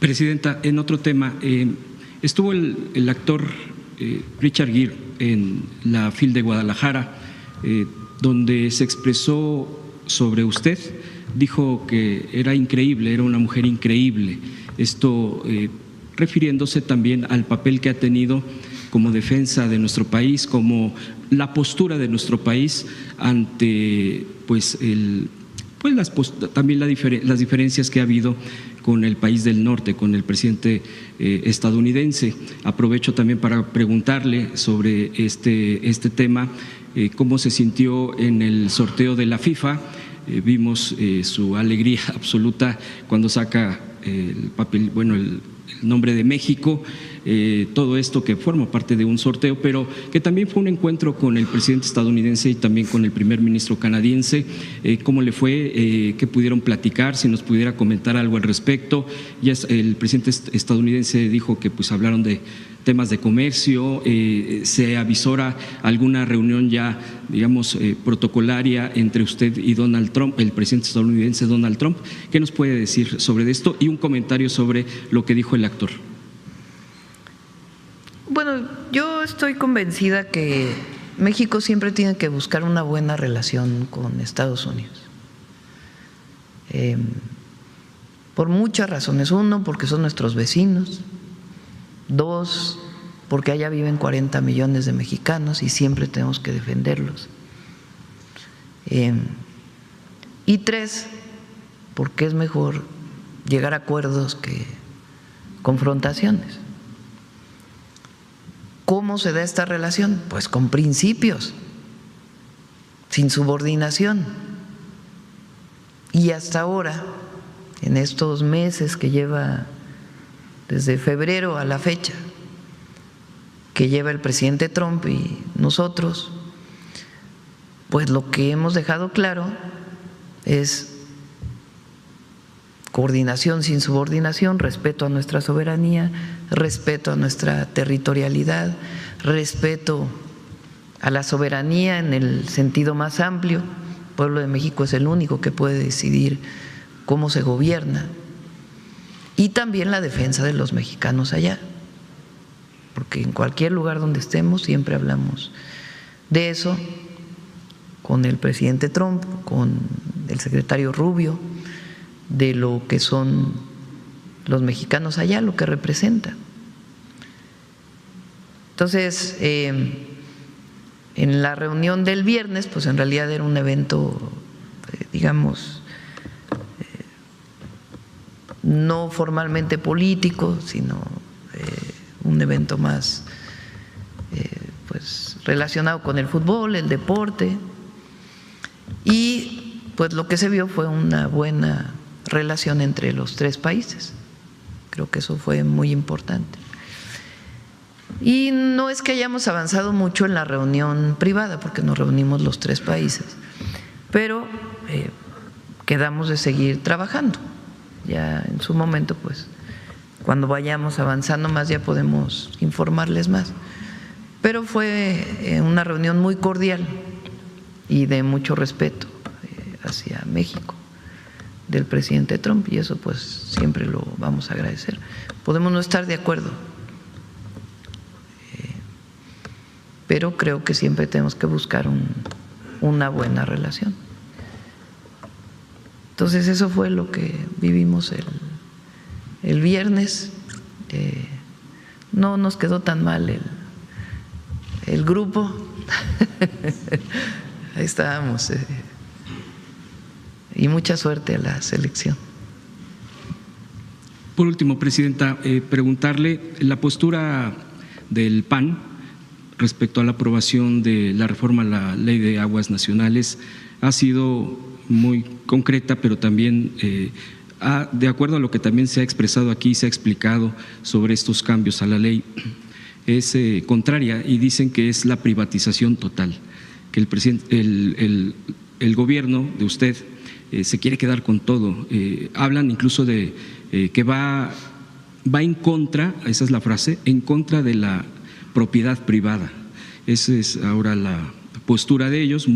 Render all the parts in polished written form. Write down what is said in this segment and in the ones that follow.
Presidenta, en otro tema, estuvo el actor Richard Gere en la FIL de Guadalajara, donde se expresó sobre usted, dijo que era increíble, era una mujer increíble, esto refiriéndose también al papel que ha tenido como defensa de nuestro país, como la postura de nuestro país ante también las diferencias que ha habido con el país del norte, con el presidente estadounidense. Aprovecho también para preguntarle sobre este tema, cómo se sintió en el sorteo de la FIFA. Vimos su alegría absoluta cuando saca el papel, el nombre de México, todo esto que forma parte de un sorteo, pero que también fue un encuentro con el presidente estadounidense y también con el primer ministro canadiense. ¿Cómo le fue? ¿Qué pudieron platicar? Si nos pudiera comentar algo al respecto. Ya el presidente estadounidense dijo que hablaron de temas de comercio, se avisora alguna reunión ya, digamos, protocolaria entre usted y Donald Trump, el presidente estadounidense Donald Trump. ¿Qué nos puede decir sobre esto? Y un comentario sobre lo que dijo el actor. Bueno, yo estoy convencida que México siempre tiene que buscar una buena relación con Estados Unidos. Por muchas razones. Uno, porque son nuestros vecinos. Dos, porque allá viven 40 millones de mexicanos y siempre tenemos que defenderlos. Y tres, porque es mejor llegar a acuerdos que confrontaciones. ¿Cómo se da esta relación? Pues con principios, sin subordinación. Y hasta ahora, en estos meses que lleva desde febrero a la fecha, que lleva el presidente Trump y nosotros, pues lo que hemos dejado claro es coordinación sin subordinación, respeto a nuestra soberanía, respeto a nuestra territorialidad, respeto a la soberanía en el sentido más amplio. El pueblo de México es el único que puede decidir cómo se gobierna, y también la defensa de los mexicanos allá, porque en cualquier lugar donde estemos siempre hablamos de eso, con el presidente Trump, con el secretario Rubio, de lo que son los mexicanos allá, lo que representan. Entonces, en la reunión del viernes, pues en realidad era un evento, digamos, no formalmente político, sino un evento más relacionado con el fútbol, el deporte, y pues lo que se vio fue una buena relación entre los tres países. Creo que eso fue muy importante. Y no es que hayamos avanzado mucho en la reunión privada, porque nos reunimos los tres países, pero quedamos de seguir trabajando. Ya en su momento, pues, cuando vayamos avanzando más, ya podemos informarles más. Pero fue una reunión muy cordial y de mucho respeto hacia México del presidente Trump, y eso pues siempre lo vamos a agradecer. Podemos no estar de acuerdo, pero creo que siempre tenemos que buscar una buena relación. Entonces eso fue lo que vivimos el viernes. No nos quedó tan mal el grupo. Ahí estábamos. Y mucha suerte a la selección. Por último, Presidenta, preguntarle la postura del PAN respecto a la aprobación de la reforma a la Ley de Aguas Nacionales. Ha sido muy concreta, pero también de acuerdo a lo que también se ha expresado aquí, se ha explicado sobre estos cambios a la ley, es contraria, y dicen que es la privatización total, que el gobierno de usted se quiere quedar con todo. Hablan incluso de que va en contra, esa es la frase, en contra de la propiedad privada. Esa es ahora la postura de ellos,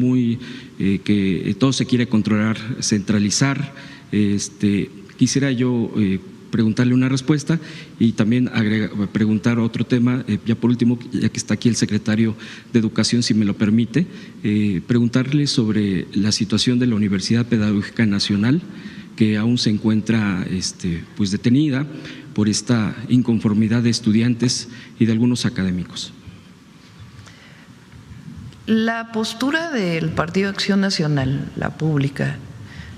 que todo se quiere controlar, centralizar. Quisiera yo preguntarle una respuesta y también preguntar otro tema, ya por último, ya que está aquí el secretario de Educación, si me lo permite, preguntarle sobre la situación de la Universidad Pedagógica Nacional, que aún se encuentra pues detenida por esta inconformidad de estudiantes y de algunos académicos. La postura del Partido Acción Nacional, la pública,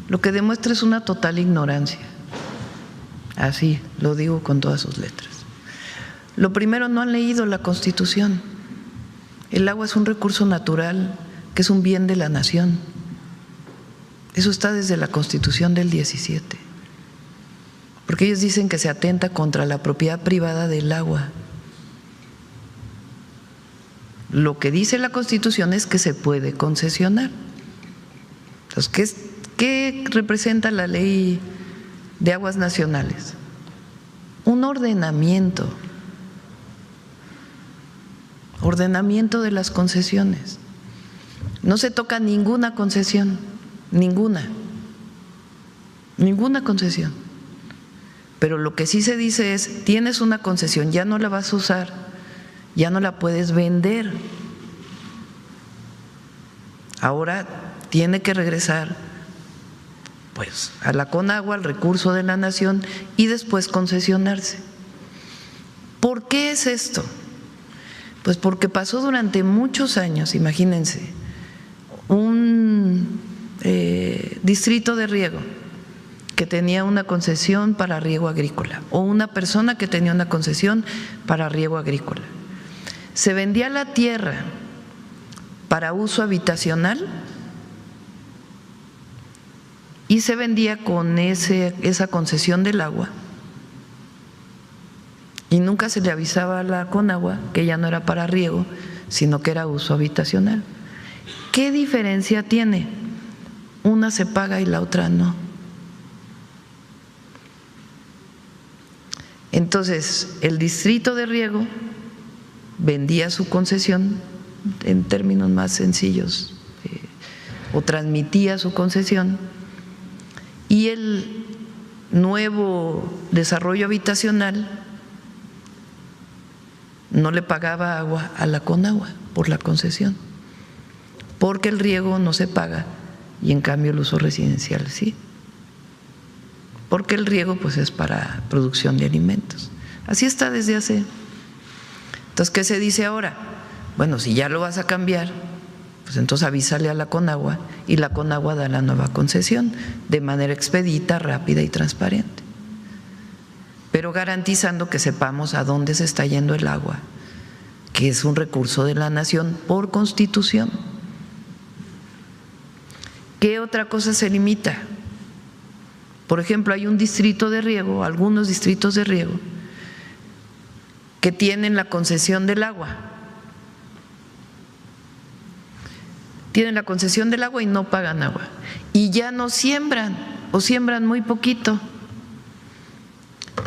lo que demuestra es una total ignorancia. Así lo digo con todas sus letras. Lo primero, no han leído la Constitución. El agua es un recurso natural que es un bien de la nación. Eso está desde la Constitución del 17. Porque ellos dicen que se atenta contra la propiedad privada del agua. Lo que dice la Constitución es que se puede concesionar. Entonces, ¿qué representa la Ley de Aguas Nacionales? Un ordenamiento de las concesiones. No se toca ninguna concesión, ninguna concesión. Pero lo que sí se dice es, tienes una concesión, ya no la vas a usar, ya no la puedes vender. Ahora tiene que regresar pues a la Conagua, al recurso de la nación, y después concesionarse. ¿Por qué es esto? Pues porque pasó durante muchos años, imagínense, un distrito de riego que tenía una concesión para riego agrícola, o una persona que tenía una concesión para riego agrícola. Se vendía la tierra para uso habitacional y se vendía con esa concesión del agua, y nunca se le avisaba a la Conagua que ya no era para riego, sino que era uso habitacional. ¿Qué diferencia tiene? Una se paga y la otra no. Entonces, el distrito de riego vendía su concesión, en términos más sencillos, o transmitía su concesión, y el nuevo desarrollo habitacional no le pagaba agua a la Conagua por la concesión, porque el riego no se paga y en cambio el uso residencial sí, porque el riego pues es para producción de alimentos. Así está desde hace. Entonces, ¿qué se dice ahora? Bueno, si ya lo vas a cambiar, pues entonces avísale a la Conagua y la Conagua da la nueva concesión de manera expedita, rápida y transparente, pero garantizando que sepamos a dónde se está yendo el agua, que es un recurso de la nación por Constitución. ¿Qué otra cosa se limita? Por ejemplo, hay un distrito de riego, algunos distritos de riego, que tienen la concesión del agua. Tienen la concesión del agua y no pagan agua. Y ya no siembran, o siembran muy poquito.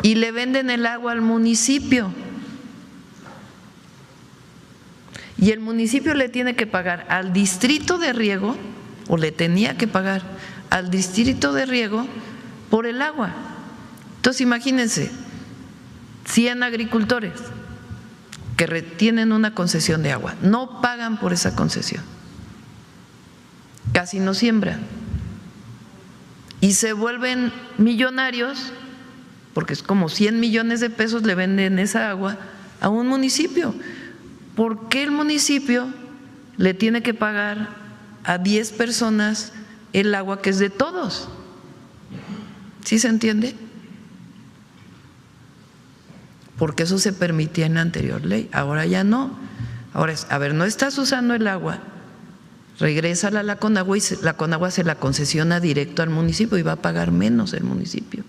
Y le venden el agua al municipio. Y el municipio le tiene que pagar al distrito de riego, o le tenía que pagar al distrito de riego por el agua. Entonces, imagínense, 100 agricultores que tienen una concesión de agua, no pagan por esa concesión, casi no siembran, y se vuelven millonarios porque es como 100 millones de pesos le venden esa agua a un municipio. ¿Por qué el municipio le tiene que pagar a 10 personas el agua que es de todos? ¿Sí se entiende? Porque eso se permitía en la anterior ley, ahora ya no. Ahora es, a ver, no estás usando el agua, regrésala a la Conagua y la Conagua se la concesiona directo al municipio y va a pagar menos el municipio,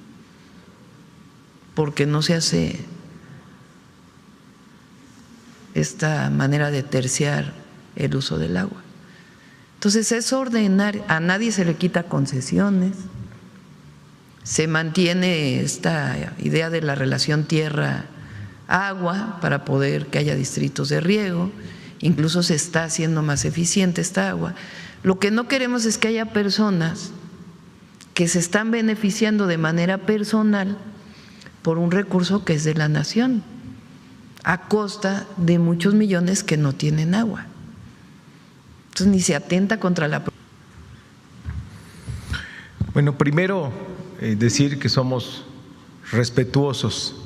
porque no se hace esta manera de terciar el uso del agua. Entonces es ordenar, a nadie se le quita concesiones, se mantiene esta idea de la relación tierra-agua para poder que haya distritos de riego, incluso se está haciendo más eficiente esta agua. Lo que no queremos es que haya personas que se están beneficiando de manera personal por un recurso que es de la nación, a costa de muchos millones que no tienen agua. Entonces ni se atenta contra la… Bueno, primero decir que somos respetuosos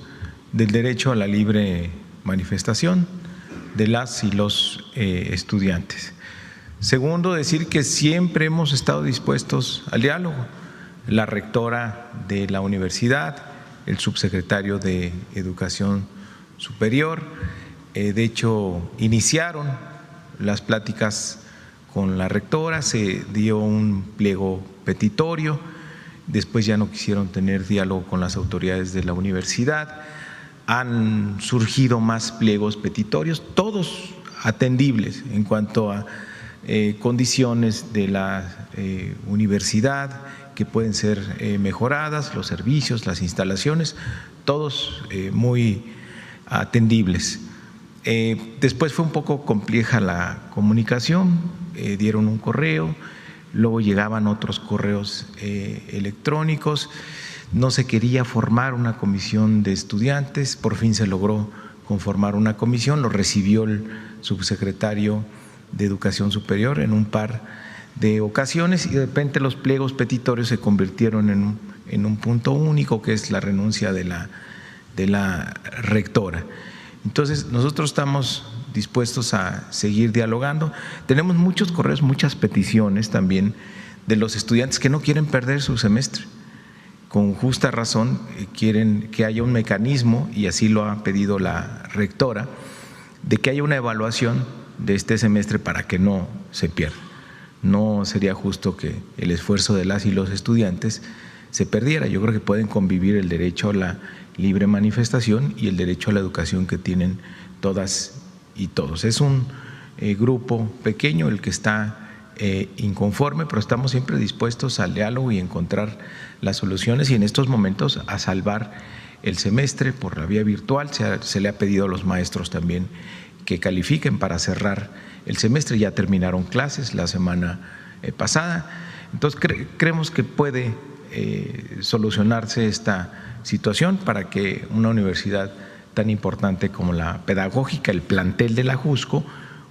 del derecho a la libre manifestación de las y los estudiantes. Segundo, decir que siempre hemos estado dispuestos al diálogo. La rectora de la universidad, el subsecretario de Educación Superior, de hecho iniciaron las pláticas con la rectora, se dio un pliego petitorio, después ya no quisieron tener diálogo con las autoridades de la universidad, han surgido más pliegos petitorios, todos atendibles en cuanto a condiciones de la universidad que pueden ser mejoradas, los servicios, las instalaciones, todos muy atendibles. Después fue un poco compleja la comunicación, dieron un correo, luego llegaban otros correos electrónicos, no se quería formar una comisión de estudiantes, por fin se logró conformar una comisión, lo recibió el subsecretario de Educación Superior en un par de ocasiones y de repente los pliegos petitorios se convirtieron en un punto único, que es la renuncia de la rectora. Entonces nosotros estamos dispuestos a seguir dialogando. Tenemos muchos correos, muchas peticiones también de los estudiantes que no quieren perder su semestre. Con justa razón quieren que haya un mecanismo, y así lo ha pedido la rectora, de que haya una evaluación de este semestre para que no se pierda. No sería justo que el esfuerzo de las y los estudiantes se perdiera. Yo creo que pueden convivir el derecho a la libre manifestación y el derecho a la educación que tienen todas y todos. Es un grupo pequeño el que está inconforme, pero estamos siempre dispuestos al diálogo y encontrar las soluciones, y en estos momentos a salvar el semestre por la vía virtual. Se le ha pedido a los maestros también que califiquen para cerrar el semestre. Ya terminaron clases la semana pasada, entonces creemos que puede solucionarse esta situación para que una universidad tan importante como la pedagógica, el plantel de la JUSCO,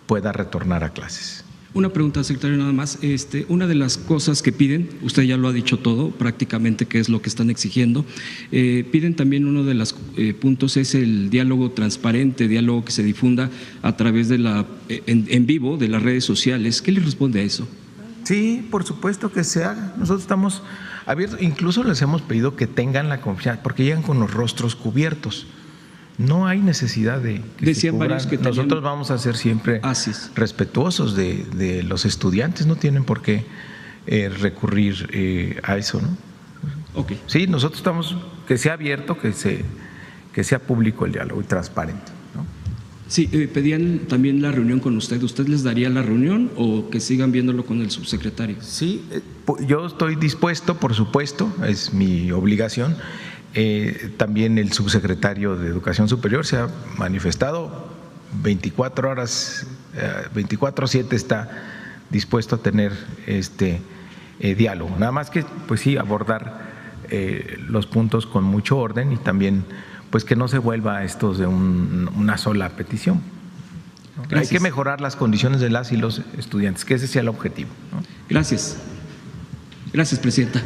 pueda retornar a clases. Una pregunta, secretario, nada más. Una de las cosas que piden, usted ya lo ha dicho todo prácticamente, que es lo que están exigiendo, piden también, uno de los puntos es el diálogo transparente, diálogo que se difunda a través de en vivo de las redes sociales. ¿Qué le responde a eso? Sí, por supuesto que se haga. Nosotros estamos abiertos, incluso les hemos pedido que tengan la confianza, porque llegan con los rostros cubiertos. No hay necesidad de que decían varios que tenían… Nosotros vamos a ser siempre respetuosos de los estudiantes, no tienen por qué recurrir a eso, ¿no? Okay. Sí, nosotros estamos, que sea abierto, que sea público el diálogo y transparente, ¿no? Sí, pedían también la reunión con usted. ¿Usted les daría la reunión o que sigan viéndolo con el subsecretario? Sí, yo estoy dispuesto, por supuesto, es mi obligación. También el subsecretario de Educación Superior se ha manifestado 24 horas, 24/7 está dispuesto a tener este diálogo. Nada más que, pues sí, abordar los puntos con mucho orden y también, pues que no se vuelva esto de una sola petición, ¿no? Hay que mejorar las condiciones de las y los estudiantes, que ese sea el objetivo, ¿no? Gracias. Gracias, presidenta.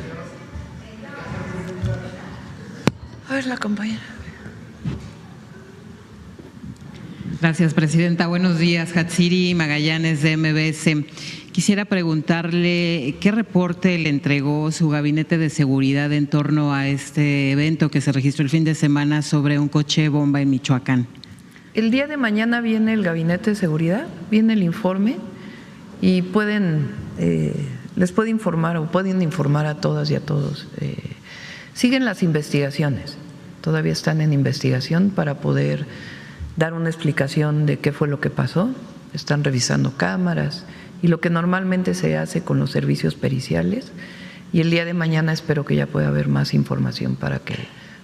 A ver, la compañera. Gracias, presidenta. Buenos días, Hatsiri Magallanes de MBS. Quisiera preguntarle qué reporte le entregó su gabinete de seguridad en torno a este evento que se registró el fin de semana sobre un coche bomba en Michoacán. El día de mañana viene el gabinete de seguridad, viene el informe y les puede informar o pueden informar a todas y a todos. Siguen las investigaciones, todavía están en investigación para poder dar una explicación de qué fue lo que pasó. Están revisando cámaras y lo que normalmente se hace con los servicios periciales, y el día de mañana espero que ya pueda haber más información para que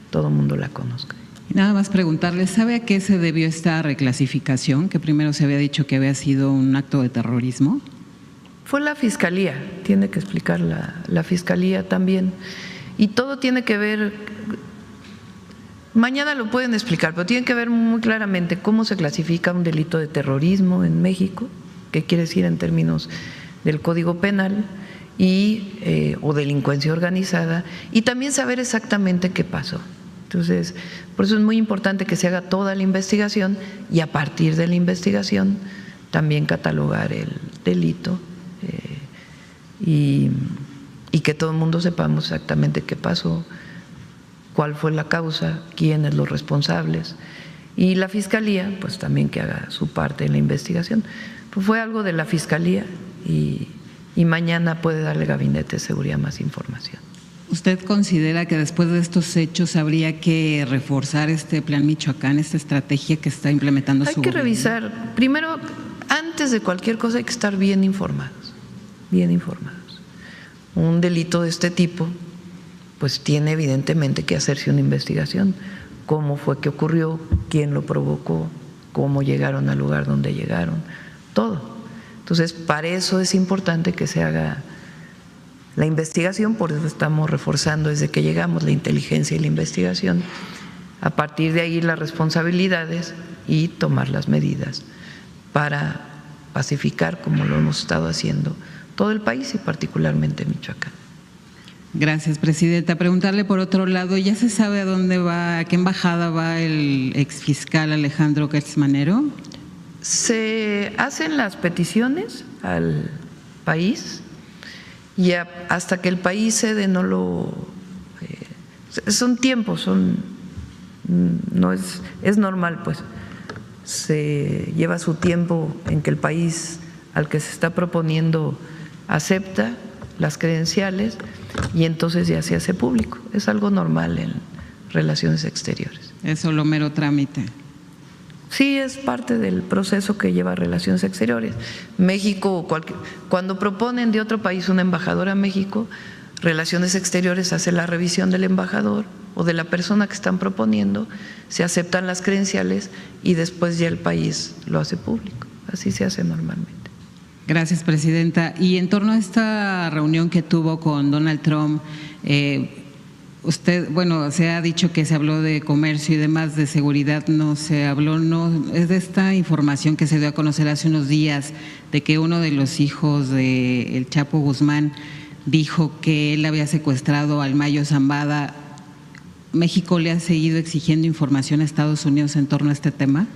todo el mundo la conozca. Nada más preguntarle, ¿sabe a qué se debió esta reclasificación? Que primero se había dicho que había sido un acto de terrorismo. Fue la Fiscalía, tiene que explicar la Fiscalía también. Y todo tiene que ver, Mañana lo pueden explicar, pero tienen que ver muy claramente cómo se clasifica un delito de terrorismo en México, qué quiere decir en términos del Código Penal, o delincuencia organizada, y también saber exactamente qué pasó. Entonces, por eso es muy importante que se haga toda la investigación y a partir de la investigación también catalogar el delito y que todo el mundo sepamos exactamente qué pasó, cuál fue la causa, quiénes los responsables, y la Fiscalía pues también que haga su parte en la investigación. Pues fue algo de la Fiscalía y mañana puede darle el Gabinete de Seguridad más información. ¿Usted considera que después de estos hechos habría que reforzar este Plan Michoacán, esta estrategia que está implementando su gobierno? Hay que revisar, primero, antes de cualquier cosa hay que estar bien informados, bien informados. Un delito de este tipo pues tiene evidentemente que hacerse una investigación, cómo fue que ocurrió, quién lo provocó, cómo llegaron al lugar donde llegaron, todo. Entonces, para eso es importante que se haga la investigación, por eso estamos reforzando desde que llegamos la inteligencia y la investigación, a partir de ahí las responsabilidades y tomar las medidas para pacificar, como lo hemos estado haciendo, todo el país y particularmente Michoacán. Gracias, presidenta. Preguntarle por otro lado, ¿ya se sabe a dónde va, a qué embajada va el exfiscal Alejandro Gertz Manero? Se hacen las peticiones al país y hasta que el país cede no lo… son tiempos, no es normal pues, se lleva su tiempo en que el país al que se está proponiendo acepta las credenciales y entonces ya se hace público. Es algo normal en relaciones exteriores. Es solo mero trámite. Sí, es parte del proceso que lleva relaciones exteriores. México, cuando proponen de otro país un embajador a México, Relaciones Exteriores hace la revisión del embajador o de la persona que están proponiendo, se aceptan las credenciales y después ya el país lo hace público. Así se hace normalmente. Gracias, presidenta. Y en torno a esta reunión que tuvo con Donald Trump, usted, bueno, se ha dicho que se habló de comercio y demás, de seguridad no se habló, no es de esta información que se dio a conocer hace unos días de que uno de los hijos de el Chapo Guzmán dijo que él había secuestrado al Mayo Zambada. ¿México le ha seguido exigiendo información a Estados Unidos en torno a este tema?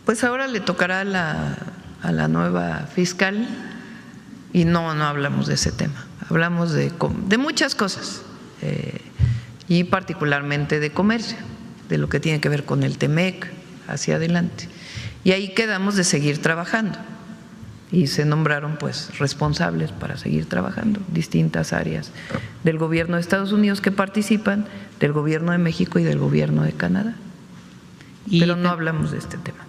Pues ahora le tocará a la nueva fiscal y no hablamos de ese tema, hablamos de muchas cosas y particularmente de comercio, de lo que tiene que ver con el TEMEC hacia adelante, y ahí quedamos de seguir trabajando y se nombraron pues responsables para seguir trabajando, distintas áreas del gobierno de Estados Unidos que participan, del gobierno de México y del gobierno de Canadá, pero no hablamos de este tema.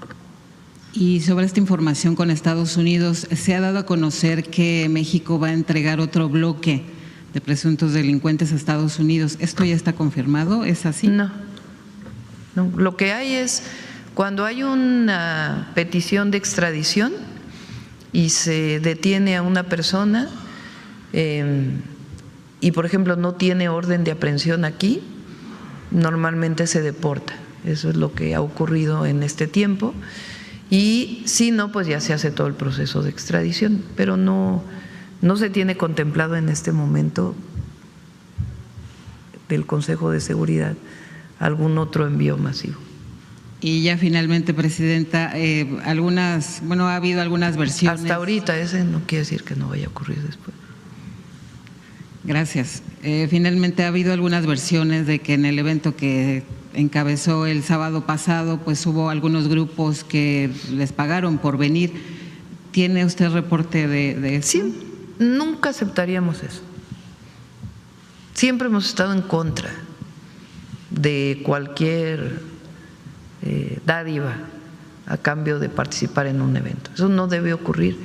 Y sobre esta información con Estados Unidos, se ha dado a conocer que México va a entregar otro bloque de presuntos delincuentes a Estados Unidos. ¿Esto ya está confirmado? ¿Es así? No. Lo que hay es cuando hay una petición de extradición y se detiene a una persona y, por ejemplo, no tiene orden de aprehensión aquí, normalmente se deporta. Eso es lo que ha ocurrido en este tiempo. Y si no, pues ya se hace todo el proceso de extradición, pero no se tiene contemplado en este momento del Consejo de Seguridad algún otro envío masivo. Y ya finalmente, presidenta, ha habido algunas versiones. Hasta ahorita ese no quiere decir que no vaya a ocurrir después. Gracias. Finalmente ha habido algunas versiones de que en el evento que encabezó el sábado pasado, pues hubo algunos grupos que les pagaron por venir. ¿Tiene usted reporte de eso? Sí, nunca aceptaríamos eso. Siempre hemos estado en contra de cualquier dádiva a cambio de participar en un evento. Eso no debe ocurrir.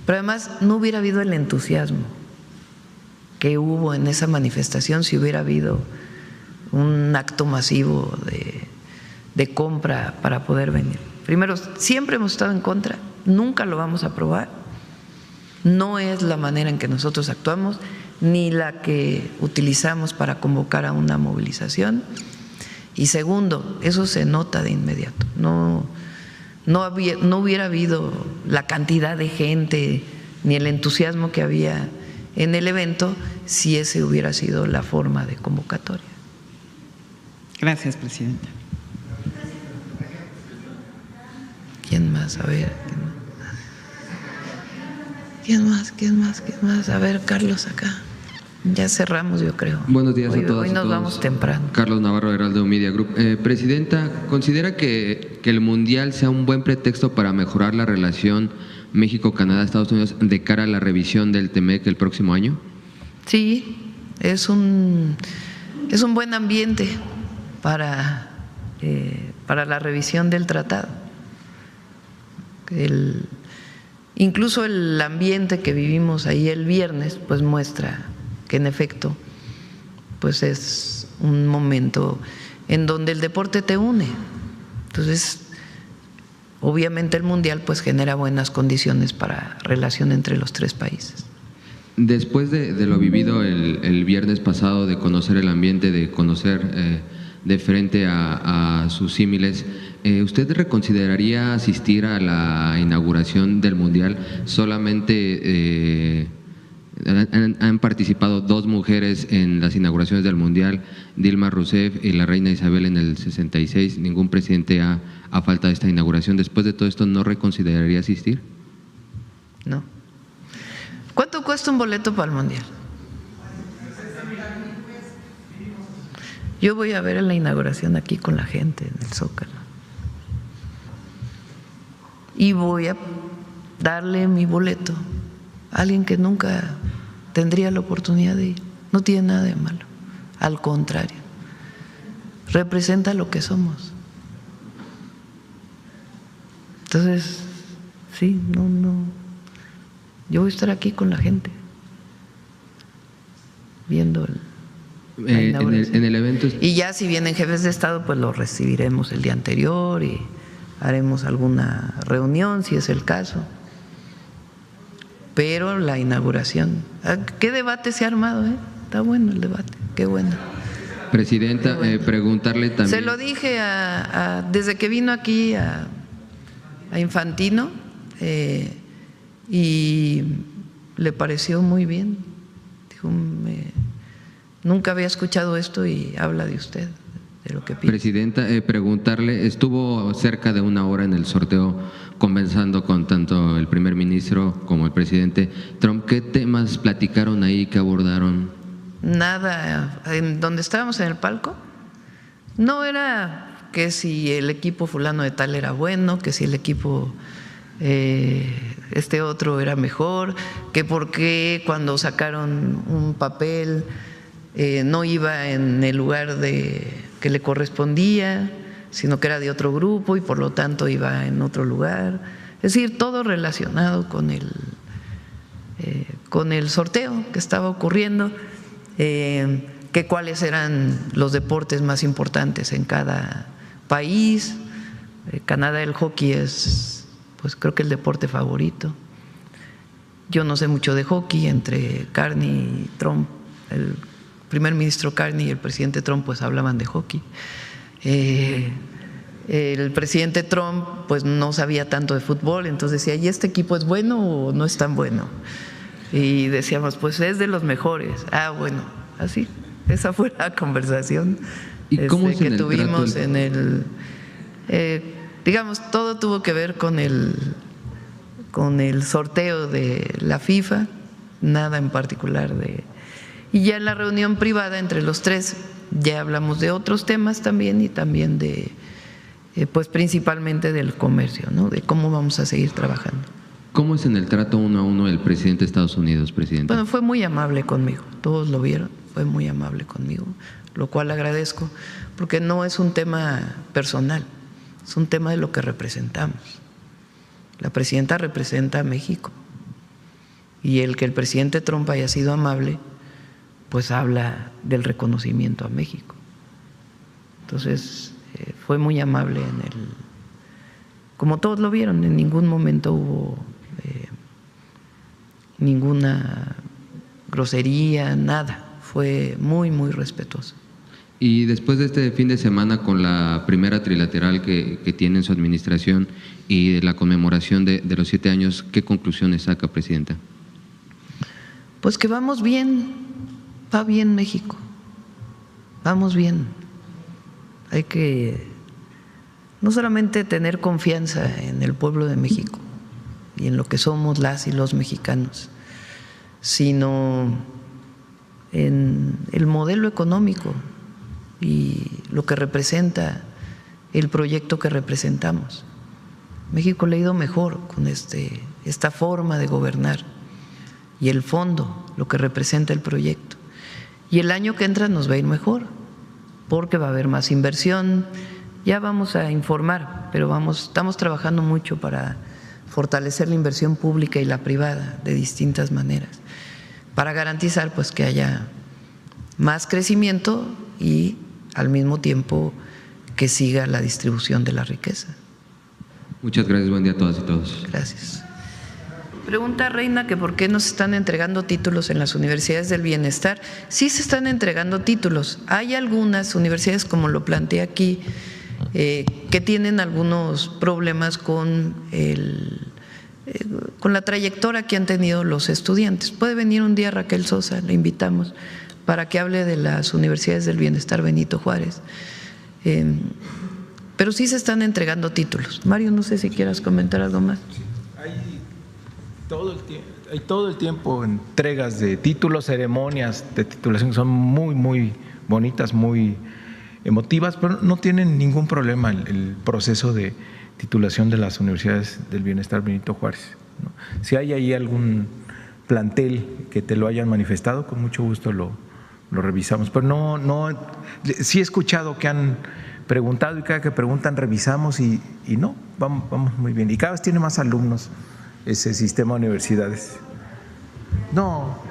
Pero además no hubiera habido el entusiasmo que hubo en esa manifestación si hubiera habido un acto masivo de compra para poder venir. Primero, siempre hemos estado en contra, nunca lo vamos a aprobar, no es la manera en que nosotros actuamos, ni la que utilizamos para convocar a una movilización, Y segundo, eso se nota de inmediato. No hubiera habido la cantidad de gente ni el entusiasmo que había en el evento si ese hubiera sido la forma de convocatoria. Gracias, presidenta. ¿Quién más? A ver. ¿Quién más? A ver, Carlos, acá. Ya cerramos, yo creo. Buenos días a todas Hoy y nos todos. vamos temprano. Carlos Navarro, Heraldo Media Group. Presidenta, ¿considera que el Mundial sea un buen pretexto para mejorar la relación México-Canadá-Estados Unidos de cara a la revisión del TEMEC el próximo año? Sí, es un buen ambiente para la revisión del tratado. Incluso el ambiente que vivimos ahí el viernes pues muestra que en efecto pues es un momento en donde el deporte te une. Entonces, obviamente el Mundial pues genera buenas condiciones para relación entre los tres países. Después de lo vivido el viernes pasado, de conocer el ambiente, de conocer de frente a sus símiles, ¿usted reconsideraría asistir a la inauguración del Mundial? Solamente han participado 2 mujeres en las inauguraciones del Mundial, Dilma Rousseff y la reina Isabel en el 66. Ningún presidente ha faltado a esta inauguración. Después de todo esto, ¿no reconsideraría asistir? No. ¿Cuánto cuesta un boleto para el Mundial? Yo voy a ver la inauguración aquí con la gente en el Zócalo. Y voy a darle mi boleto a alguien que nunca tendría la oportunidad de ir. No tiene nada de malo. Al contrario, representa lo que somos. Entonces, sí, no. Yo voy a estar aquí con la gente, viendo en el evento. Y ya si vienen jefes de Estado, pues los recibiremos el día anterior y haremos alguna reunión, si es el caso. Pero la inauguración, ¿qué debate se ha armado? Está bueno el debate, qué bueno. Presidenta, bueno. Preguntarle también. Se lo dije desde que vino aquí a Infantino y le pareció muy bien. Dijo, nunca había escuchado esto y habla de usted, de lo que piensa. Presidenta, preguntarle, estuvo cerca de 1 hora en el sorteo conversando con tanto el primer ministro como el presidente Trump. ¿Qué temas platicaron ahí, qué abordaron? Nada, en donde estábamos en el palco, no era que si el equipo fulano de tal era bueno, que si el equipo este otro era mejor, que por qué cuando sacaron un papel no iba en el lugar que le correspondía, sino que era de otro grupo y por lo tanto iba en otro lugar. Es decir, todo relacionado con el sorteo que estaba ocurriendo, que cuáles eran los deportes más importantes en cada país. Canadá, el hockey es, pues creo que el deporte favorito. Yo no sé mucho de hockey, entre Carney y Trump, el primer ministro Carney y el presidente Trump pues hablaban de hockey. El presidente Trump pues no sabía tanto de fútbol, entonces decía, ¿y este equipo es bueno o no es tan bueno? Y decíamos, pues es de los mejores. Ah, bueno, así, esa fue la conversación ¿Y cómo es que tuvimos en el… digamos, todo tuvo que ver con el sorteo de la FIFA, nada en particular de… Y ya en la reunión privada entre los tres ya hablamos de otros temas también y también de, pues principalmente del comercio, ¿no? De cómo vamos a seguir trabajando. ¿Cómo es en el trato 1 a 1 el presidente de Estados Unidos, presidente? Bueno, fue muy amable conmigo, todos lo vieron, fue muy amable conmigo, lo cual agradezco, porque no es un tema personal, es un tema de lo que representamos. La presidenta representa a México y el que el presidente Trump haya sido amable, pues habla del reconocimiento a México. Entonces, fue muy amable como todos lo vieron, en ningún momento hubo ninguna grosería, nada, fue muy, muy respetuoso. Y después de este fin de semana, con la primera trilateral que tiene en su administración y de la conmemoración de los 7 años, ¿qué conclusiones saca, presidenta? Pues que vamos bien, va bien México, vamos bien. Hay que no solamente tener confianza en el pueblo de México y en lo que somos las y los mexicanos, sino en el modelo económico y lo que representa el proyecto que representamos. México le ha ido mejor con esta forma de gobernar y el fondo, lo que representa el proyecto. Y el año que entra nos va a ir mejor, porque va a haber más inversión. Ya vamos a informar, pero estamos trabajando mucho para fortalecer la inversión pública y la privada de distintas maneras, para garantizar pues que haya más crecimiento y al mismo tiempo que siga la distribución de la riqueza. Muchas gracias, buen día a todas y todos. Gracias. Pregunta Reina que por qué no se están entregando títulos en las universidades del bienestar. Sí se están entregando títulos. Hay algunas universidades, como lo planteé aquí, que tienen algunos problemas con la trayectoria que han tenido los estudiantes. Puede venir un día Raquel Sosa, le invitamos, para que hable de las universidades del bienestar Benito Juárez. Pero sí se están entregando títulos. Mario, no sé si quieras comentar algo más. Sí, hay todo el tiempo entregas de títulos, ceremonias de titulación que son muy, muy bonitas, muy emotivas, pero no tienen ningún problema el proceso de titulación de las universidades del bienestar Benito Juárez, ¿no? Si hay ahí algún plantel que te lo hayan manifestado, con mucho gusto lo revisamos, pero sí he escuchado que han preguntado y cada que preguntan revisamos y no, vamos muy bien y cada vez tiene más alumnos ese sistema de universidades. No.